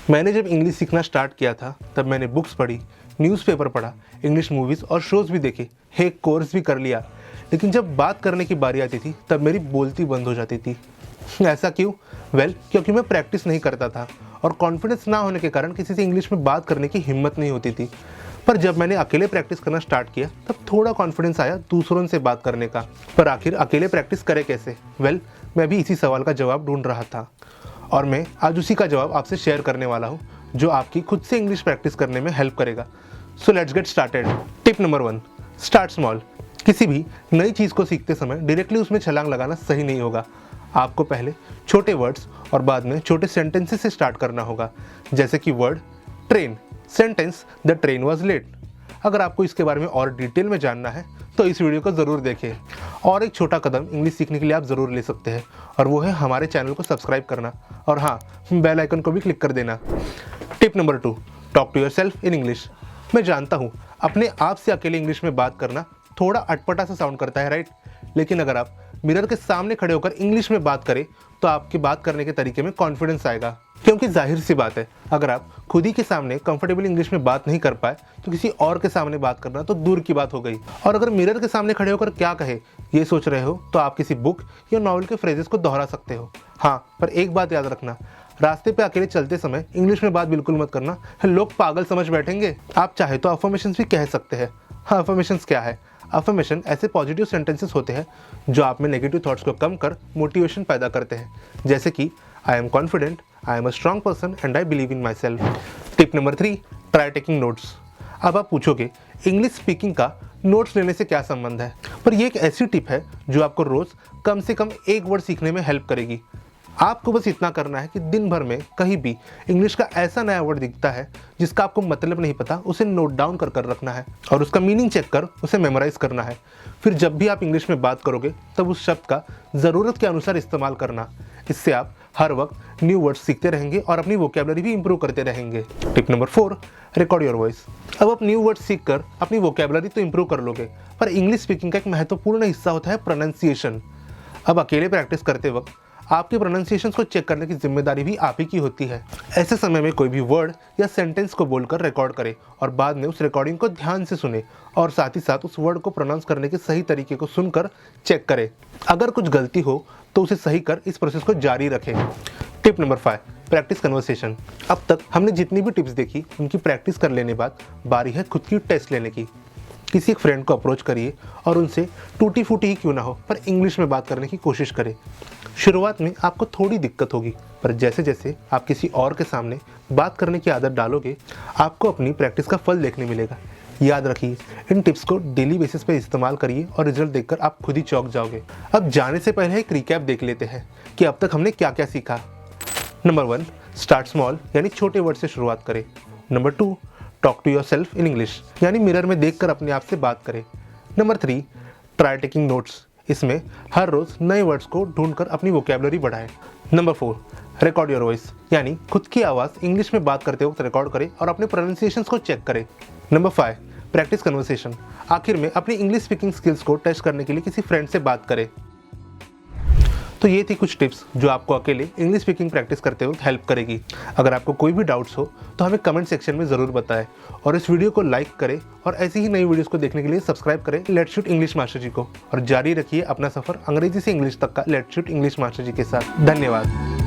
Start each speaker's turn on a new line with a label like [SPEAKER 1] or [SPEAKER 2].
[SPEAKER 1] मैंने जब इंग्लिश सीखना स्टार्ट किया था तब मैंने बुक्स पढ़ी, न्यूज़पेपर पढ़ा, इंग्लिश मूवीज़ और शोज़ भी देखे, एक कोर्स भी कर लिया। लेकिन जब बात करने की बारी आती थी तब मेरी बोलती बंद हो जाती थी। ऐसा क्यों? क्योंकि मैं प्रैक्टिस नहीं करता था और कॉन्फिडेंस ना होने के कारण किसी से इंग्लिश में बात करने की हिम्मत नहीं होती थी। पर जब मैंने अकेले प्रैक्टिस करना स्टार्ट किया तब थोड़ा कॉन्फिडेंस आया दूसरों से बात करने का। पर आखिर अकेले प्रैक्टिस करे कैसे? मैं भी इसी सवाल का जवाब ढूंढ रहा था और मैं आज उसी का जवाब आपसे शेयर करने वाला हूँ, जो आपकी खुद से इंग्लिश प्रैक्टिस करने में हेल्प करेगा। So let's get started. Tip number 1, start small. किसी भी नई चीज़ को सीखते समय डायरेक्टली उसमें छलांग लगाना सही नहीं होगा। आपको पहले छोटे वर्ड्स और बाद में छोटे सेंटेंसेस से स्टार्ट करना होगा। जैसे कि word train, sentence the train was late. अगर आपको इसके बारे में और डिटेल में जानना है तो इस वीडियो को ज़रूर देखें। और एक छोटा कदम इंग्लिश सीखने के लिए आप ज़रूर ले सकते हैं, और वो है हमारे चैनल को सब्सक्राइब करना और हाँ, बेल आइकन को भी क्लिक कर देना। Tip number 2, talk to yourself in English. मैं जानता हूँ अपने आप से अकेले इंग्लिश में बात करना थोड़ा अटपटा सा साउंड करता है, राइट? लेकिन अगर आप मिरर के सामने खड़े होकर इंग्लिश में बात करें तो आपकी बात करने के तरीके में कॉन्फिडेंस आएगा। क्योंकि जाहिर सी बात है, अगर आप खुद ही के सामने कंफर्टेबल इंग्लिश में बात नहीं कर पाए तो किसी और के सामने बात करना तो दूर की बात हो गई। और अगर मिरर के सामने खड़े होकर क्या कहे ये सोच रहे हो तो आप किसी बुक या नॉवल के फ्रेजेस को दोहरा सकते हो। हाँ, पर एक बात याद रखना, रास्ते पे अकेले चलते समय इंग्लिश में बात बिल्कुल मत करना, लोग पागल समझ बैठेंगे। आप चाहे तो अफर्मेशंस भी कह सकते हैं। हाँ, अफर्मेशंस क्या है? अफर्मेशन ऐसे पॉजिटिव सेंटेंसेस होते हैं जो आप में नेगेटिव थॉट्स को कम कर मोटिवेशन पैदा करते हैं। जैसे कि I am confident, I am a strong person and I believe in my self. Tip number 3, try taking notes. अब आप पूछोगे इंग्लिश स्पीकिंग का नोट्स लेने से क्या संबंध है? पर ये एक ऐसी टिप है जो आपको रोज़ कम से कम एक वर्ड सीखने में हेल्प करेगी। आपको बस इतना करना है कि दिन भर में कहीं भी इंग्लिश का ऐसा नया वर्ड दिखता है जिसका आपको मतलब नहीं पता, उसे नोट डाउन कर कर रखना है और उसका मीनिंग चेक कर उसे मेमोराइज करना है। फिर जब भी आप इंग्लिश में बात करोगे तब उस शब्द का ज़रूरत के अनुसार इस्तेमाल करना। इससे आप हर वक्त न्यू वर्ड्स सीखते रहेंगे और अपनी वोकैबुलरी भी इंप्रूव करते रहेंगे। Tip number 4, record your voice. अब आप न्यू वर्ड्स सीख कर अपनी वोकैबुलरी तो इंप्रूव कर लोगे, पर इंग्लिश स्पीकिंग का एक महत्वपूर्ण हिस्सा होता है प्रोनाउंसिएशन। अब अकेले प्रैक्टिस करते वक्त आपके प्रोनाउंसिएशन को चेक करने की जिम्मेदारी भी आप ही की होती है। ऐसे समय में कोई भी वर्ड या सेंटेंस को बोलकर रिकॉर्ड करें और बाद में उस रिकॉर्डिंग को ध्यान से सुने और साथ ही साथ उस वर्ड को प्रोनाउंस करने के सही तरीके को सुनकर चेक करें। अगर कुछ गलती हो तो उसे सही कर इस प्रोसेस को जारी रखें। Tip number 5, practice conversation. अब तक हमने जितनी भी टिप्स देखी उनकी प्रैक्टिस कर लेने बाद बारी है खुद की टेस्ट लेने की। किसी एक फ्रेंड को अप्रोच करिए और उनसे टूटी फूटी ही क्यों ना हो पर इंग्लिश में बात करने की कोशिश करें। शुरुआत में आपको थोड़ी दिक्कत होगी, पर जैसे जैसे आप किसी और के सामने बात करने की आदत डालोगे आपको अपनी प्रैक्टिस का फल देखने मिलेगा। याद रखिए, इन टिप्स को डेली बेसिस पे इस्तेमाल करिए और रिजल्ट देखकर आप खुद ही चौंक जाओगे। अब जाने से पहले एक रिकैप देख लेते हैं कि अब तक हमने क्या क्या सीखा। नंबर 1, स्टार्ट स्मॉल, यानी छोटे वर्ड से शुरुआत करें। Number 2, talk to your self in English, यानी मिरर में देखकर अपने आप से बात करें। नंबर 3, ट्राई टेकिंग नोट्स, इसमें हर रोज़ नए वर्ड्स को ढूंढकर अपनी वोकैबुलरी बढ़ाएं। नंबर 4, रिकॉर्ड योर वॉइस, यानी खुद की आवाज़ इंग्लिश में बात करते वक्त रिकॉर्ड करें और अपने प्रोनाउंसिएशंस को चेक करें। नंबर 5, प्रैक्टिस कन्वर्सेशन, आखिर में अपनी इंग्लिश स्पीकिंग स्किल्स को टेस्ट करने के लिए किसी फ्रेंड से बात करें। तो ये थी कुछ टिप्स जो आपको अकेले इंग्लिश स्पीकिंग प्रैक्टिस करते वक्त हेल्प करेगी। अगर आपको कोई भी डाउट्स हो तो हमें कमेंट सेक्शन में ज़रूर बताएं और इस वीडियो को लाइक करें और ऐसी ही नई वीडियोस को देखने के लिए सब्सक्राइब करें लेट्स शूट इंग्लिश मास्टर जी को, और जारी रखिए अपना सफ़र अंग्रेजी से इंग्लिश तक का लेट्स शूट इंग्लिश मास्टर जी के साथ। धन्यवाद।